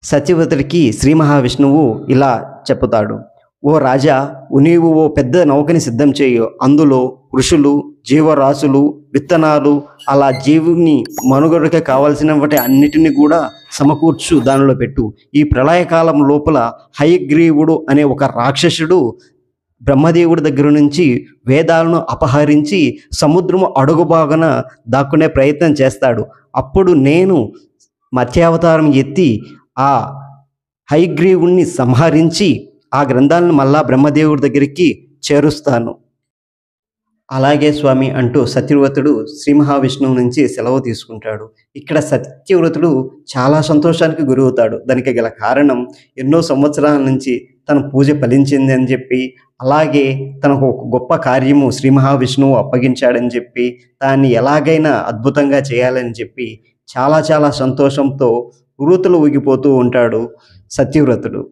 సత్యవ్రతుడికి శ్రీ మహావిష్ణువు ఇలా చెప్పుతాడు. ఓ రాజా, నీవు ఓ పెద్ద నౌకని సిద్ధం చేయు. అందులో ఋషులు, జీవరాశులు, విత్తనాలు, అలా జీవుని మనుగడకి కావలసినవి అన్నిటిని కూడా సమకూర్చు దానిలో పెట్టు. ఈ ప్రళయకాలం లోపల హయగ్రీవుడు అనే ఒక రాక్షసుడు బ్రహ్మదేవుడి దగ్గర నుంచి వేదాలను అపహరించి సముద్రము అడుగుబాగున దాక్కునే ప్రయత్నం చేస్తాడు. అప్పుడు నేను మత్స్యావతారం ఎత్తి ఆ హయగ్రీవుణ్ణి సంహరించి ఆ గ్రంథాలను మళ్ళా బ్రహ్మదేవుడి దగ్గరికి చేరుస్తాను. అలాగే స్వామి అంటూ సత్యవ్రతుడు శ్రీ మహావిష్ణువు నుంచి సెలవు తీసుకుంటాడు. ఇక్కడ సత్యవ్రతుడు చాలా సంతోషానికి గురవుతాడు. దానికి గల కారణం ఎన్నో సంవత్సరాల నుంచి తన పూజ ఫలించింది అని చెప్పి, అలాగే తనకు ఒక గొప్ప కార్యము శ్రీ మహావిష్ణువు అప్పగించాడని చెప్పి, దాన్ని ఎలాగైనా అద్భుతంగా చేయాలని చెప్పి చాలా చాలా సంతోషంతో ఉర్రూతలు ఊగిపోతూ ఉంటాడు సత్యవ్రతుడు.